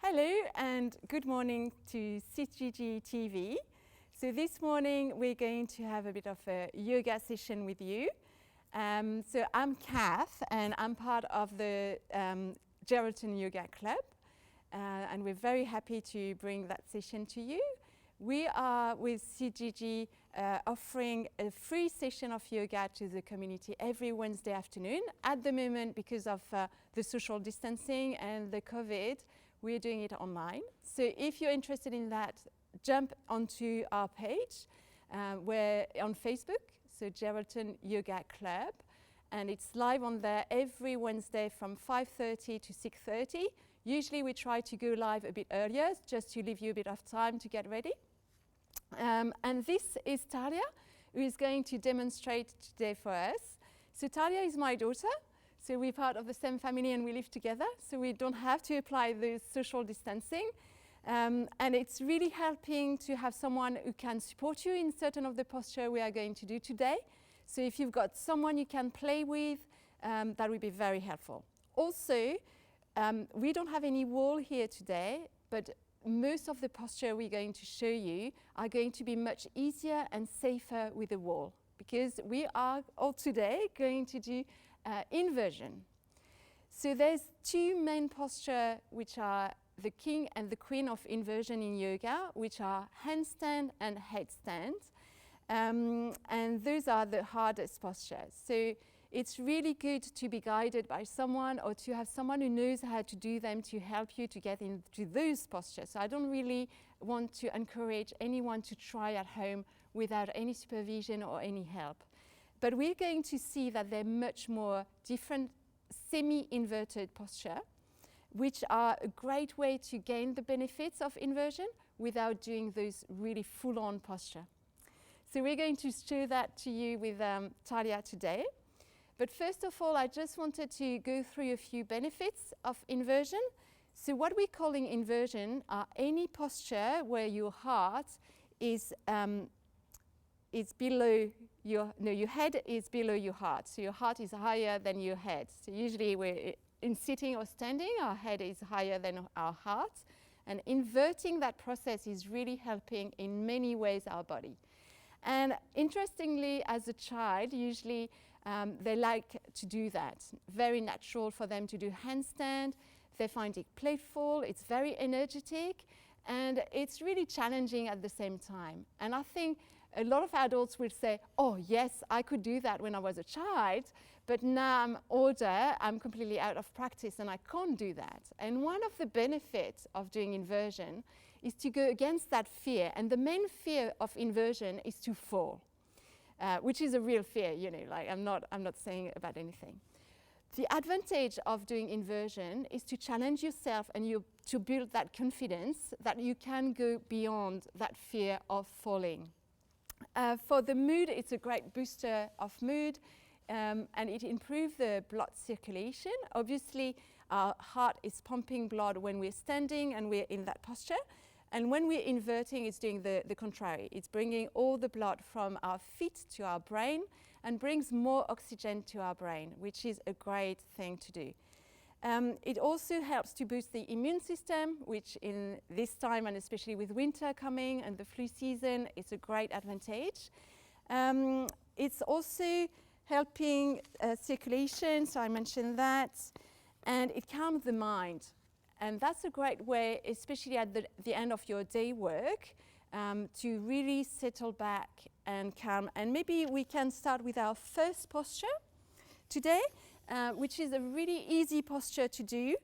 Hello and good morning to CGG TV. So this morning we're going to have a bit of a yoga session with you. So I'm Cath and I'm part of the Geraldton Yoga Club and we're very happy to bring that session to you. We are with CGG offering a free session of yoga to the community every Wednesday afternoon. At the moment, because of the social distancing and the COVID, we're doing it online. So if you're interested in that, jump onto our page. We're on Facebook, so Geraldton Yoga Club, and it's live on there every Wednesday from 5:30 to 6:30. Usually we try to go live a bit earlier, just to leave you a bit of time to get ready. And this is Talia, who is going to demonstrate today for us. So Talia is my daughter. So we're part of the same family and we live together, so we don't have to apply the social distancing. And it's really helping to have someone who can support you in certain of the posture we are going to do today. So if you've got someone you can play with, that would be very helpful. Also, we don't have any wall here today, but most of the posture we're going to show you are going to be much easier and safer with a wall, because we are all today going to do inversion. So there's two main postures which are the king and the queen of inversion in yoga, which are handstand and headstand. And those are the hardest postures. So it's really good to be guided by someone or to have someone who knows how to do them to help you to get into those postures. So I don't really want to encourage anyone to try at home without any supervision or any help. But we're going to see that there are much more different semi-inverted posture, which are a great way to gain the benefits of inversion without doing those really full-on posture. So we're going to show that to you with Talia today. But first of all, I just wanted to go through a few benefits of inversion. So what we're calling inversion are any posture where your heart is below your head is below your heart. So your heart is higher than your head. So usually we're in sitting or standing, our head is higher than our heart. And inverting that process is really helping in many ways our body. And interestingly, as a child, usually they like to do that. Very natural for them to do handstand. They find it playful, it's very energetic, and it's really challenging at the same time. And I think a lot of adults will say, oh yes, I could do that when I was a child, but now I'm older, I'm completely out of practice and I can't do that. And one of the benefits of doing inversion is to go against that fear. And the main fear of inversion is to fall, which is a real fear, you know, like I'm not saying about anything. The advantage of doing inversion is to challenge yourself and to build that confidence that you can go beyond that fear of falling. For the mood, it's a great booster of mood and it improves the blood circulation. Obviously, our heart is pumping blood when we're standing and we're in that posture. And when we're inverting, it's doing the contrary. It's bringing all the blood from our feet to our brain and brings more oxygen to our brain, which is a great thing to do. It also helps to boost the immune system, which in this time, and especially with winter coming and the flu season, it's a great advantage. It's also helping circulation, so I mentioned that, and it calms the mind. And that's a great way, especially at the end of your day work, to really settle back and calm. And maybe we can start with our first posture today, which is a really easy posture to do.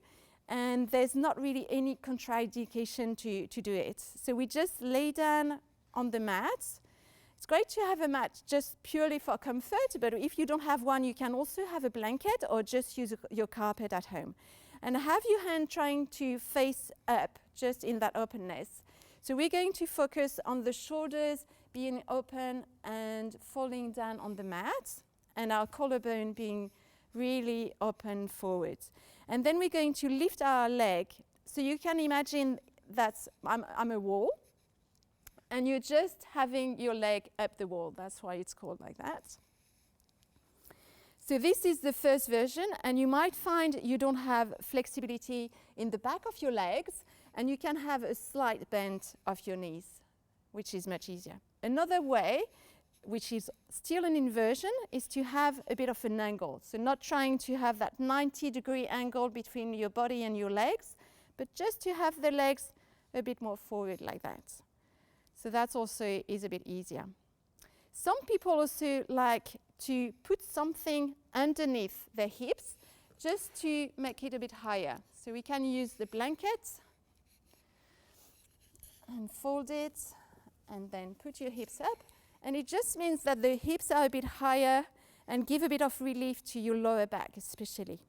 And there's not really any contraindication to do it. So we just lay down on the mat. It's great to have a mat just purely for comfort, but if you don't have one, you can also have a blanket or just use your carpet at home. And have your hand trying to face up, just in that openness. So we're going to focus on the shoulders being open and falling down on the mat, and our collarbone being really open forward. And then we're going to lift our leg. So you can imagine that I'm a wall, and you're just having your leg up the wall. That's why it's called like that. So this is the first version, and you might find you don't have flexibility in the back of your legs, and you can have a slight bend of your knees, which is much easier. Another way, which is still an inversion, is to have a bit of an angle. So not trying to have that 90-degree angle between your body and your legs, but just to have the legs a bit more forward like that. So that also is a bit easier. Some people also like to put something underneath their hips just to make it a bit higher. So we can use the blanket and fold it and then put your hips up. And it just means that the hips are a bit higher and give a bit of relief to your lower back especially.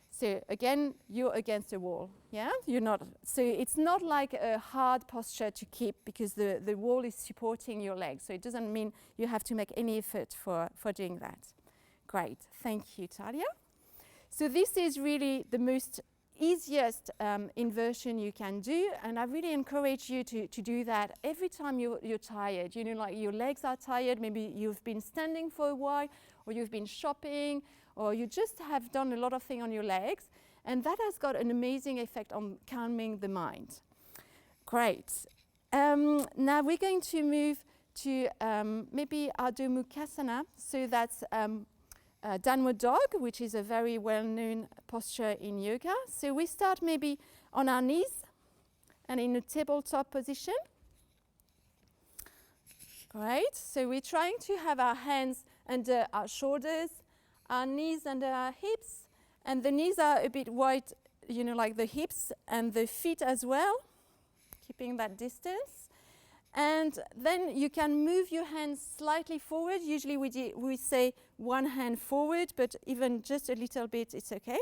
So again, you're against the wall, yeah? You're not, so it's not like a hard posture to keep because the wall is supporting your legs. So it doesn't mean you have to make any effort for doing that. Great, thank you, Talia. So this is really the most easiest inversion you can do, and I really encourage you to do that every time you're tired. You know, like your legs are tired, maybe you've been standing for a while, or you've been shopping, or you just have done a lot of things on your legs, and that has got an amazing effect on calming the mind. Great. Now we're going to move to maybe Adho Mukhasana. So that's downward dog, which is a very well-known posture in yoga. So we start maybe on our knees and in a tabletop position. Great. So we're trying to have our hands under our shoulders, our knees under our hips, and the knees are a bit wide, you know, like the hips, and the feet as well, keeping that distance. And then you can move your hands slightly forward. Usually we say one hand forward, but even just a little bit, it's okay.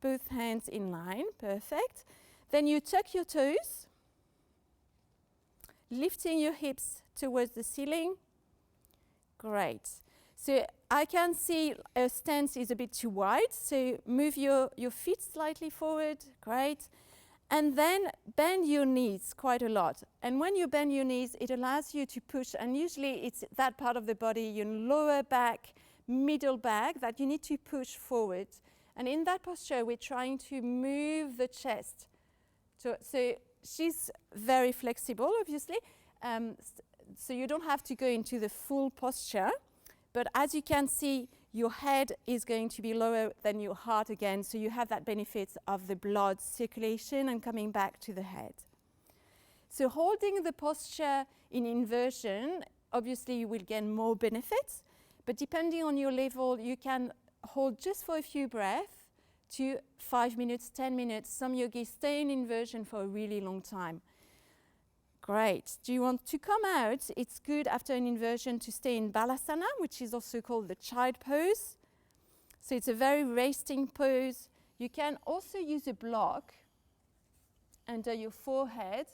Both hands in line, perfect. Then you tuck your toes, lifting your hips towards the ceiling. Great. So I can see a stance is a bit too wide, so move your feet slightly forward, great. And then bend your knees quite a lot. And when you bend your knees, it allows you to push, and usually it's that part of the body, your lower back, middle back, that you need to push forward. And in that posture, we're trying to move the chest. So she's very flexible, obviously, so you don't have to go into the full posture. But as you can see, your head is going to be lower than your heart again, so you have that benefit of the blood circulation and coming back to the head. So holding the posture in inversion, obviously you will gain more benefits, but depending on your level, you can hold just for a few breaths to 5 minutes, 10 minutes. Some yogis stay in inversion for a really long time. Great. Do you want to come out? It's good after an inversion to stay in balasana, which is also called the child pose. So it's a very resting pose. You can also use a block under your forehead.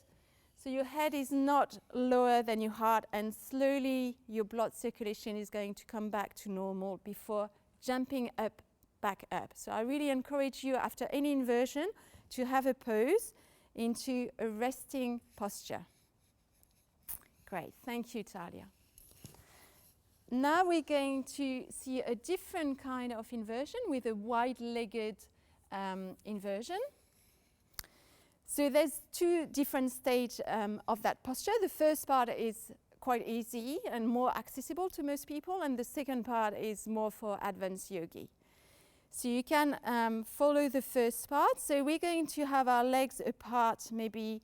So your head is not lower than your heart, and slowly your blood circulation is going to come back to normal before jumping up, back up. So I really encourage you after any inversion to have a pose into a resting posture. Great, thank you, Talia. Now we're going to see a different kind of inversion with a wide-legged inversion. So there's two different stages of that posture. The first part is quite easy and more accessible to most people, and the second part is more for advanced yogi. So you can follow the first part. So we're going to have our legs apart, maybe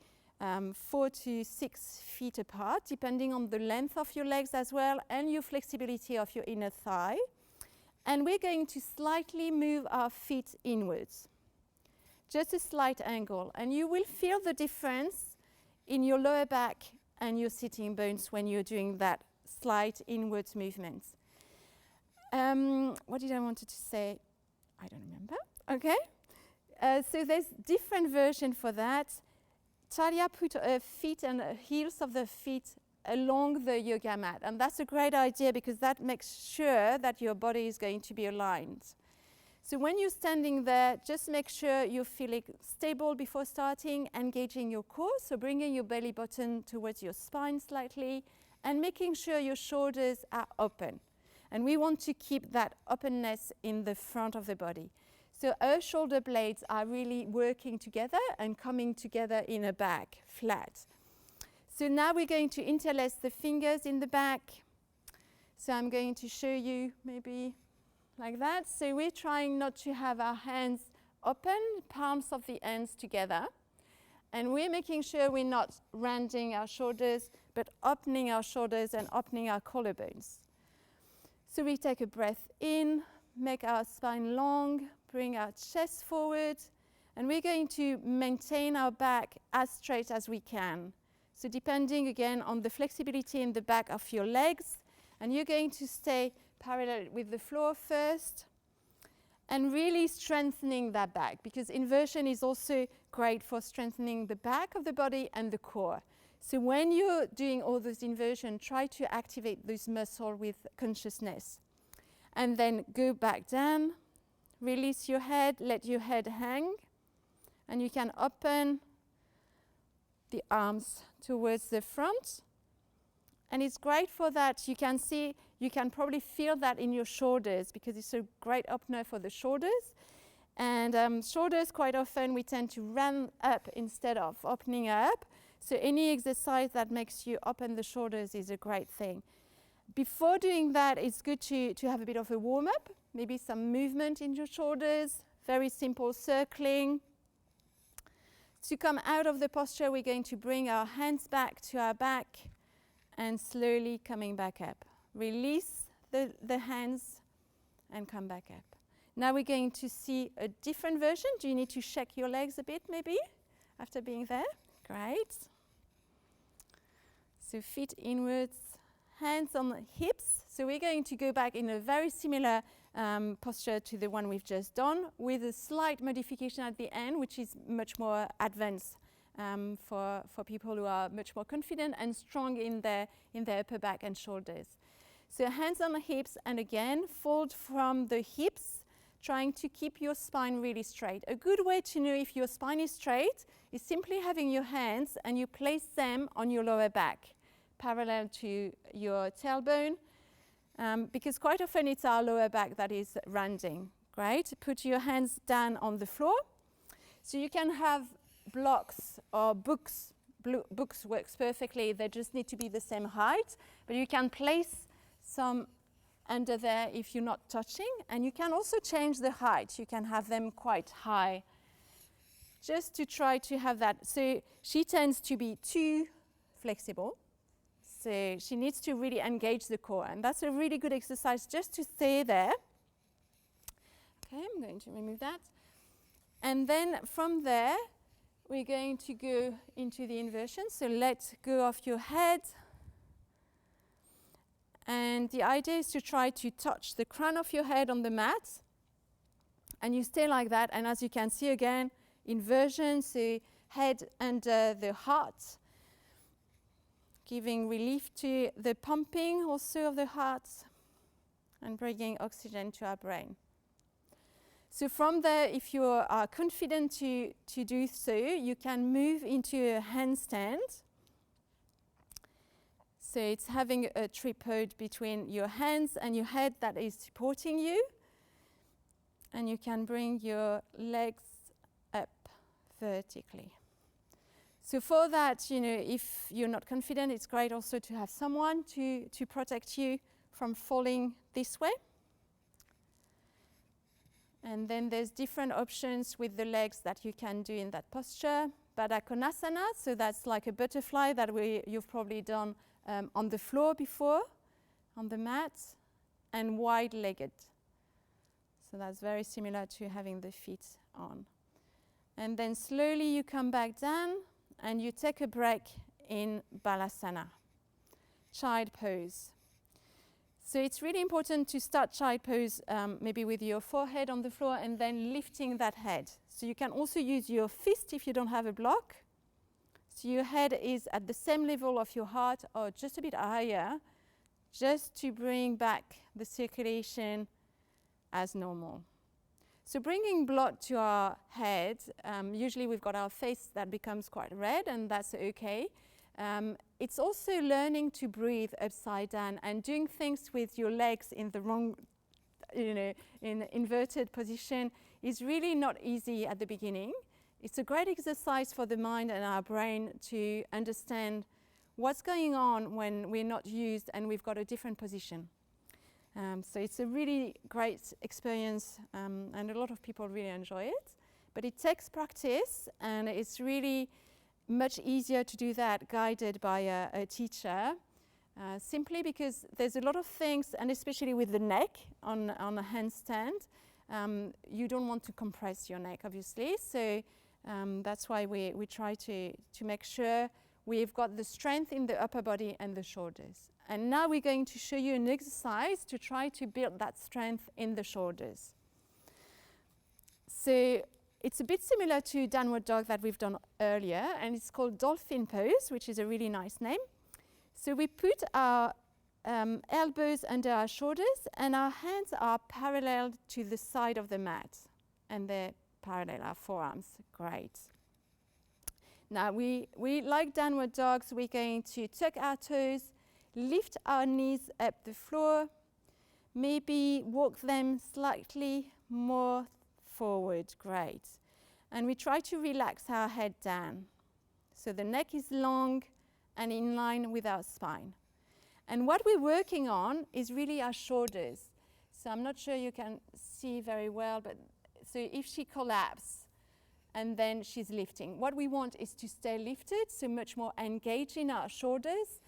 4 to 6 feet apart, depending on the length of your legs as well and your flexibility of your inner thigh. And we're going to slightly move our feet inwards, just a slight angle. And you will feel the difference in your lower back and your sitting bones when you're doing that slight inwards movement. What did I want to say? I don't remember. Okay. So there's different version for that. Talia put her feet and the heels of the feet along the yoga mat, and that's a great idea because that makes sure that your body is going to be aligned. So when you're standing there, just make sure you're feeling stable before starting, engaging your core, so bringing your belly button towards your spine slightly, and making sure your shoulders are open. And we want to keep that openness in the front of the body. So our shoulder blades are really working together and coming together in a back, flat. So now we're going to interlace the fingers in the back. So I'm going to show you maybe like that. So we're trying not to have our hands open, palms of the hands together. And we're making sure we're not rounding our shoulders, but opening our shoulders and opening our collarbones. So we take a breath in, make our spine long, bring our chest forward, and we're going to maintain our back as straight as we can. So depending again on the flexibility in the back of your legs, and you're going to stay parallel with the floor first, and really strengthening that back, because inversion is also great for strengthening the back of the body and the core. So when you're doing all those inversions, try to activate those muscles with consciousness. And then go back down, release your head, let your head hang, and you can open the arms towards the front. And it's great for that. You can see, you can probably feel that in your shoulders, because it's a great opener for the shoulders. And shoulders, quite often, we tend to run up instead of opening up. So any exercise that makes you open the shoulders is a great thing. Before doing that, it's good to have a bit of a warm-up, maybe some movement in your shoulders, very simple circling. To come out of the posture, we're going to bring our hands back to our back and slowly coming back up. Release the hands and come back up. Now we're going to see a different version. Do you need to shake your legs a bit maybe after being there? Great. So feet inwards, hands on the hips. So we're going to go back in a very similar posture to the one we've just done, with a slight modification at the end, which is much more advanced for people who are much more confident and strong in their upper back and shoulders. So hands on the hips, and again, fold from the hips, trying to keep your spine really straight. A good way to know if your spine is straight is simply having your hands and you place them on your lower back, parallel to your tailbone, because quite often it's our lower back that is rounding. Great. Put your hands down on the floor. So you can have blocks or books. Books works perfectly. They just need to be the same height, but you can place some under there if you're not touching, and you can also change the height. You can have them quite high, just to try to have that. So she tends to be too flexible, so she needs to really engage the core, and that's a really good exercise just to stay there. Okay, I'm going to remove that, and then from there we're going to go into the inversion. So let go of your head. And the idea is to try to touch the crown of your head on the mat. And you stay like that. And as you can see again, inversion, so head under the heart, giving relief to the pumping also of the heart and bringing oxygen to our brain. So from there, if you are confident to do so, you can move into a handstand. So it's having a tripod between your hands and your head that is supporting you. And you can bring your legs up vertically. So for that, if you're not confident, it's great also to have someone to protect you from falling this way. And then there's different options with the legs that you can do in that posture. Baddha Konasana, so that's like a butterfly that you've probably done on the floor before, on the mat, and wide-legged. So that's very similar to having the feet on. And then slowly you come back down and you take a break in Balasana, child pose. So it's really important to start child pose maybe with your forehead on the floor and then lifting that head. So you can also use your fist if you don't have a block. So your head is at the same level of your heart or just a bit higher, just to bring back the circulation as normal. So bringing blood to our head, usually we've got our face that becomes quite red, and that's okay. It's also learning to breathe upside down and doing things with your legs in the wrong, in inverted position is really not easy at the beginning. It's a great exercise for the mind and our brain to understand what's going on when we're not used and we've got a different position. So it's a really great experience, and a lot of people really enjoy it. But it takes practice, and it's really much easier to do that guided by a teacher, simply because there's a lot of things, and especially with the neck on a handstand, you don't want to compress your neck, obviously. So that's why we try to make sure we've got the strength in the upper body and the shoulders. And now we're going to show you an exercise to try to build that strength in the shoulders. So it's a bit similar to downward dog that we've done earlier, and it's called dolphin pose, which is a really nice name. So we put our elbows under our shoulders, and our hands are parallel to the side of the mat, and they're parallel, our forearms. Great. Now we like downward dogs, we're going to tuck our toes, lift our knees up the floor, maybe walk them slightly more forward. Great. And we try to relax our head down. So the neck is long and in line with our spine. And what we're working on is really our shoulders. So I'm not sure you can see very well, but so if she collapses and then she's lifting, what we want is to stay lifted, so much more engaged in our shoulders.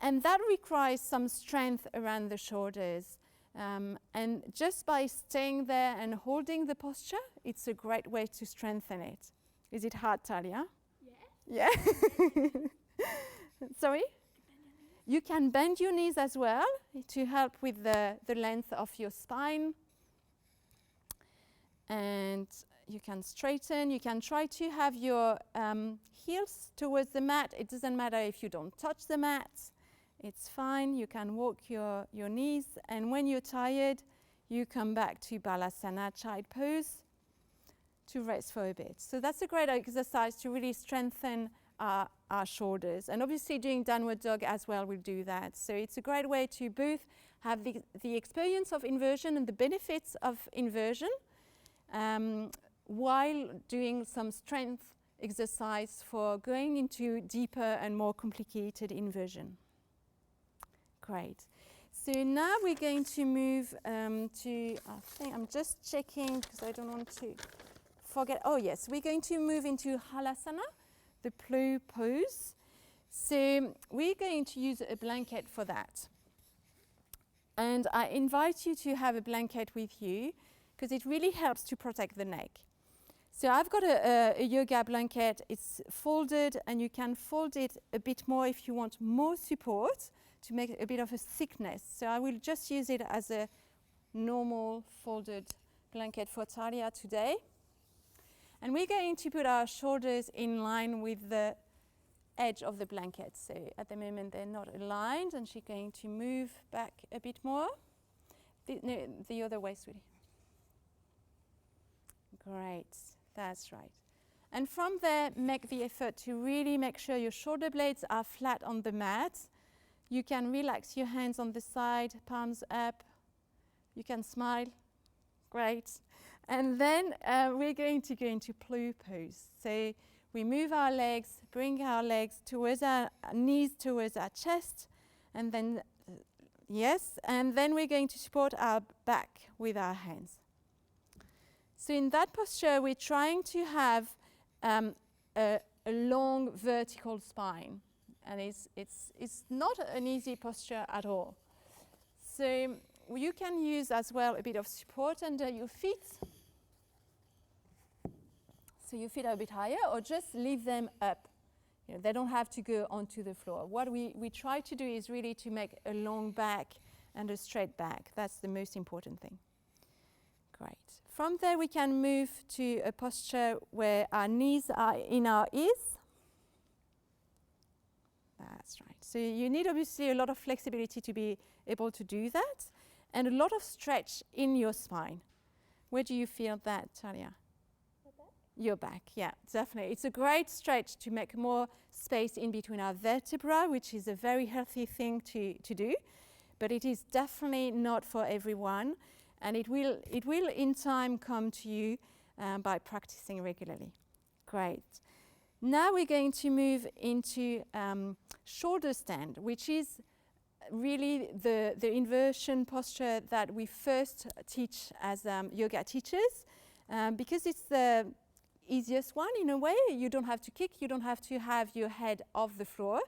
And that requires some strength around the shoulders. And just by staying there and holding the posture, it's a great way to strengthen it. Is it hard, Talia? Yeah. Yeah? Sorry? You can bend your knees as well to help with the length of your spine. And you can straighten. You can try to have your heels towards the mat. It doesn't matter if you don't touch the mat. It's fine. You can walk your knees. And when you're tired, you come back to Balasana, child pose, to rest for a bit. So that's a great exercise to really strengthen our shoulders. And obviously doing downward dog as well will do that. So it's a great way to both have the experience of inversion and the benefits of inversion while doing some strength exercise for going into deeper and more complicated inversion. Great. So now we're going to move to, I think I'm just checking because I don't want to forget. Oh yes, we're going to move into Halasana, the plow pose. So we're going to use a blanket for that. And I invite you to have a blanket with you because it really helps to protect the neck. So I've got a yoga blanket. It's folded, and you can fold it a bit more if you want more support to make a bit of a thickness. So I will just use it as a normal folded blanket for Talia today. And we're going to put our shoulders in line with the edge of the blanket. So at the moment they're not aligned, and she's going to move back a bit more. The other way, sweetie. Great, that's right. And from there, make the effort to really make sure your shoulder blades are flat on the mat. You can relax your hands on the side, palms up. You can smile. Great. And then we're going to go into plow pose. So we move our legs, bring our legs towards our knees, towards our chest, and then, yes, and then we're going to support our back with our hands. So in that posture, we're trying to have a long vertical spine. And it's not an easy posture at all. So you can use as well a bit of support under your feet. So your feet are a bit higher, or just leave them up. You know, they don't have to go onto the floor. What we try to do is really to make a long back and a straight back. That's the most important thing. Great. From there, we can move to a posture where our knees are in our ears. That's right. So you need obviously a lot of flexibility to be able to do that, and a lot of stretch in your spine. Where do you feel that, Talia? Your back, yeah, definitely. It's a great stretch to make more space in between our vertebra, which is a very healthy thing to do, but it is definitely not for everyone, and it will in time come to you. by practicing regularly. Great. Now we're going to move into shoulder stand, which is really the inversion posture that we first teach as yoga teachers, because it's the easiest one in a way. You don't have to kick, you don't have to have your head off the floor,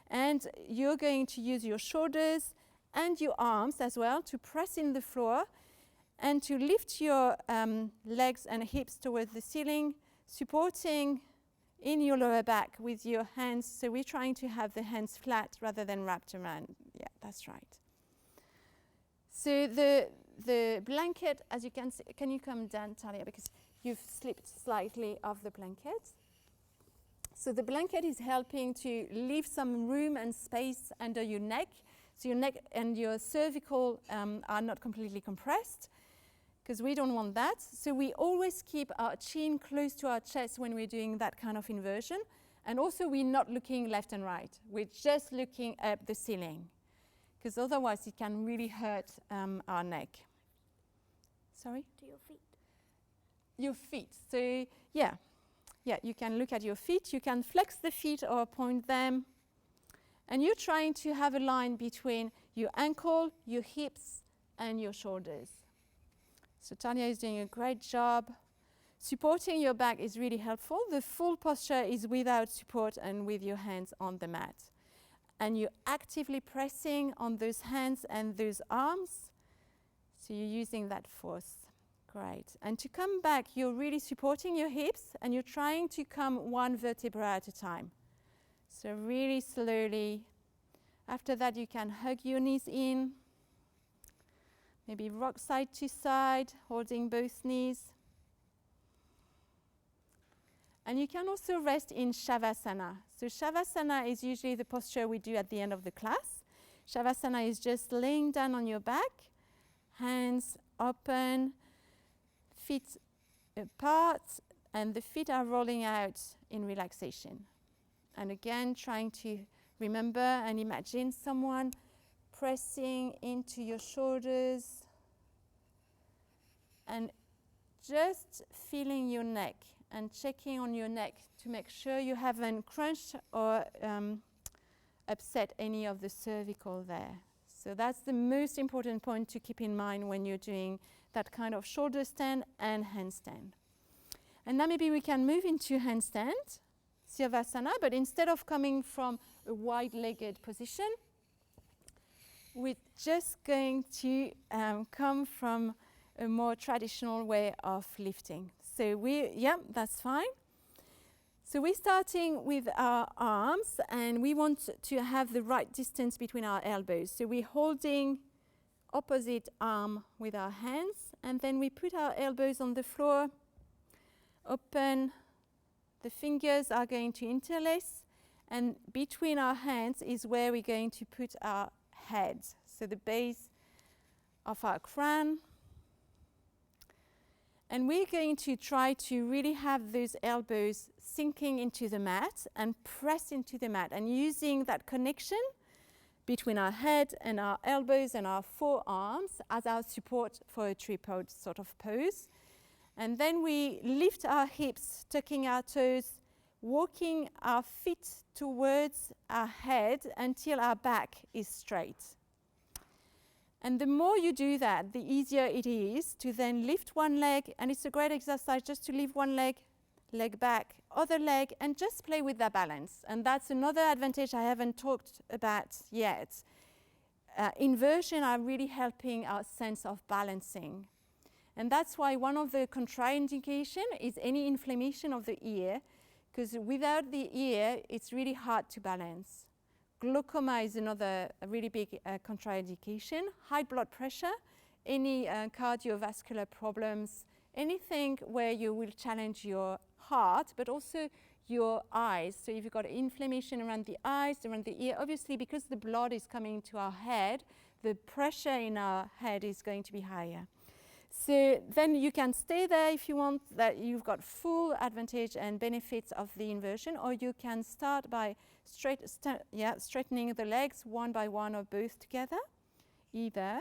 and you're going to use your shoulders and your arms as well to press in the floor and to lift your legs and hips towards the ceiling, supporting in your lower back with your hands. So we're trying to have the hands flat rather than wrapped around. Yeah, that's right. So the blanket, as you can see, can you come down, Talia, because you've slipped slightly off the blanket. So the blanket is helping to leave some room and space under your neck. So your neck and your cervical are not completely compressed, because we don't want that. So we always keep our chin close to our chest when we're doing that kind of inversion. And also we're not looking left and right. We're just looking up the ceiling, because otherwise it can really hurt our neck. Sorry? To your feet. Your feet. So yeah, you can look at your feet. You can flex the feet or point them. And you're trying to have a line between your ankle, your hips, and your shoulders. So Talia is doing a great job. Supporting your back is really helpful. The full posture is without support and with your hands on the mat. And you're actively pressing on those hands and those arms. So you're using that force. Great. And to come back, you're really supporting your hips and you're trying to come one vertebra at a time. So really slowly. After that, you can hug your knees in. Maybe rock side to side, holding both knees. And you can also rest in Shavasana. So Shavasana is usually the posture we do at the end of the class. Shavasana is just laying down on your back, hands open, feet apart, and the feet are rolling out in relaxation. And again, trying to remember and imagine someone pressing into your shoulders and just feeling your neck and checking on your neck to make sure you haven't crunched or upset any of the cervical there. So that's the most important point to keep in mind when you're doing that kind of shoulder stand and handstand. And now maybe we can move into handstand, Sirsasana, but instead of coming from a wide-legged position, we're just going to come from a more traditional way of lifting. So that's fine. So we're starting with our arms, and we want to have the right distance between our elbows. So we're holding opposite arm with our hands, and then we put our elbows on the floor, open. The fingers are going to interlace, and between our hands is where we're going to put our head. So the base of our crown. And we're going to try to really have those elbows sinking into the mat and press into the mat, and using that connection between our head and our elbows and our forearms as our support for a tripod sort of pose. And then we lift our hips, tucking our toes, walking our feet towards our head until our back is straight. And the more you do that, the easier it is to then lift one leg, and it's a great exercise just to lift one leg, leg back, other leg, and just play with that balance. And that's another advantage I haven't talked about yet. Inversion are really helping our sense of balancing. And that's why one of the contraindication is any inflammation of the ear, because without the ear, it's really hard to balance. Glaucoma is another really big contraindication. High blood pressure, any cardiovascular problems, anything where you will challenge your heart, but also your eyes. So if you've got inflammation around the eyes, around the ear, obviously because the blood is coming to our head, the pressure in our head is going to be higher. So then you can stay there if you want, that you've got full advantage and benefits of the inversion, or you can start by straightening the legs one by one or both together, either.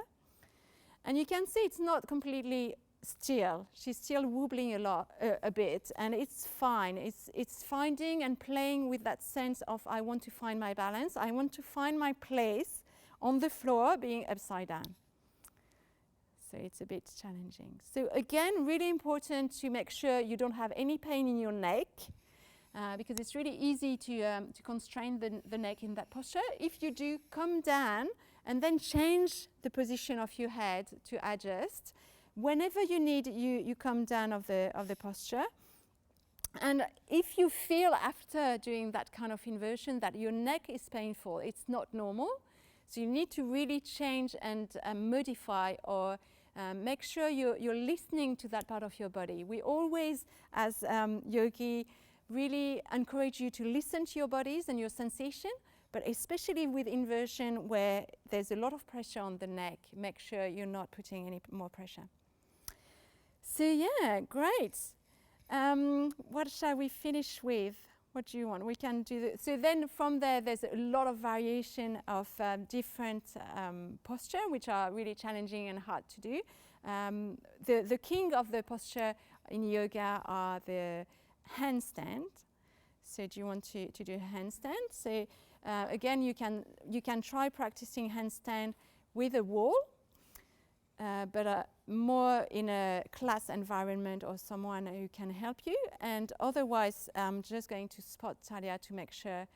And you can see it's not completely still. She's still wobbling a bit, and it's fine. It's finding and playing with that sense of I want to find my balance. I want to find my place on the floor being upside down. So it's a bit challenging. So again, really important to make sure you don't have any pain in your neck, because it's really easy to constrain the neck in that posture. If you do, come down and then change the position of your head to adjust. Whenever you need, you come down of the posture. And if you feel after doing that kind of inversion that your neck is painful, it's not normal. So you need to really change and modify or make sure you're listening to that part of your body. We always, as yogi, really encourage you to listen to your bodies and your sensation, but especially with inversion where there's a lot of pressure on the neck, make sure you're not putting any more pressure. So yeah, great. What shall we finish with? What do you want? We can do so then from there's a lot of variation of different posture, which are really challenging and hard to do. The king of the posture in yoga are the handstand. So do you want to do a handstand? So again, you can try practicing handstand with a wall, but more in a class environment or someone who can help you. And otherwise, I'm just going to spot Talia to make sure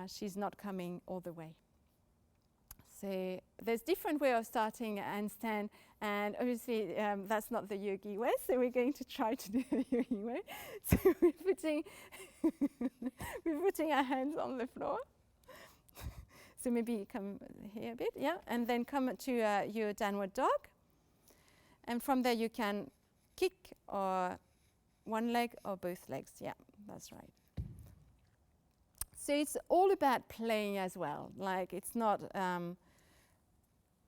she's not coming all the way. So there's different way of starting a handstand, and obviously that's not the yogi way, so we're going to try to do the yogi way. So we're putting our hands on the floor. So maybe come here a bit, yeah, and then come to your downward dog. And from there you can kick or one leg or both legs. Yeah, that's right. So it's all about playing as well. Like it's not,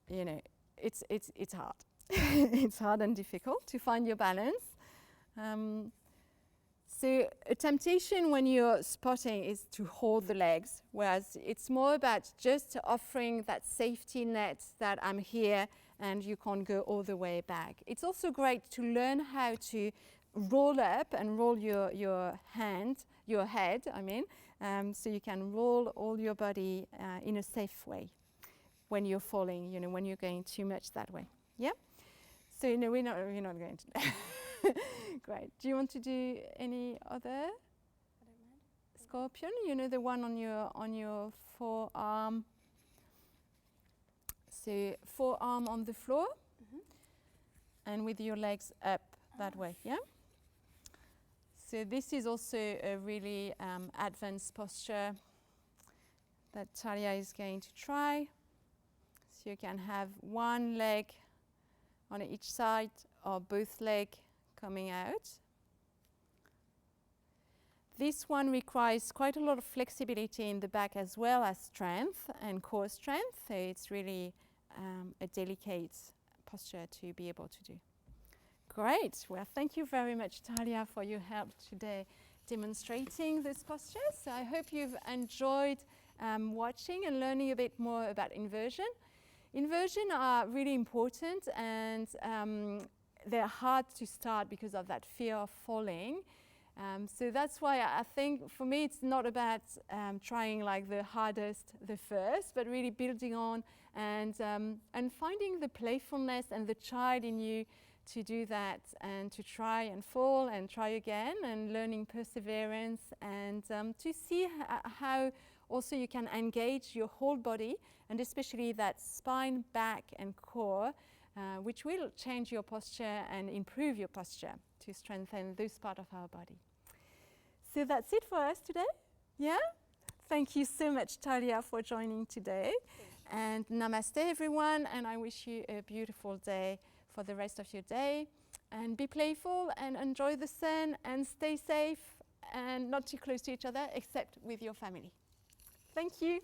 you know, it's hard. It's hard and difficult to find your balance. So a temptation when you're spotting is to hold the legs, whereas it's more about just offering that safety net that I'm here and you can't go all the way back. It's also great to learn how to roll up and roll your head, so you can roll all your body in a safe way when you're falling, you know, when you're going too much that way. Yeah? So no, we're not going to. Great. Do you want to do any other? I don't mind. Scorpion, you know, the one on your forearm. So forearm on the floor, and with your legs up that way, yeah? So this is also a really advanced posture that Talia is going to try. So you can have one leg on each side or both legs coming out. This one requires quite a lot of flexibility in the back as well as strength and core strength. So it's really a delicate posture to be able to do. Great. Well, thank you very much, Talia, for your help today demonstrating this posture. So I hope you've enjoyed watching and learning a bit more about inversion. Inversion are really important, and they're hard to start because of that fear of falling. So that's why I think for me it's not about trying like the hardest the first, but really building on and finding the playfulness and the child in you to do that and to try and fall and try again, and learning perseverance, and to see how also you can engage your whole body, and especially that spine, back and core, which will change your posture and improve your posture to strengthen those parts of our body. So that's it for us today. Yeah? Thank you so much, Talia, for joining today. And namaste, everyone. And I wish you a beautiful day for the rest of your day. And be playful and enjoy the sun and stay safe and not too close to each other, except with your family. Thank you.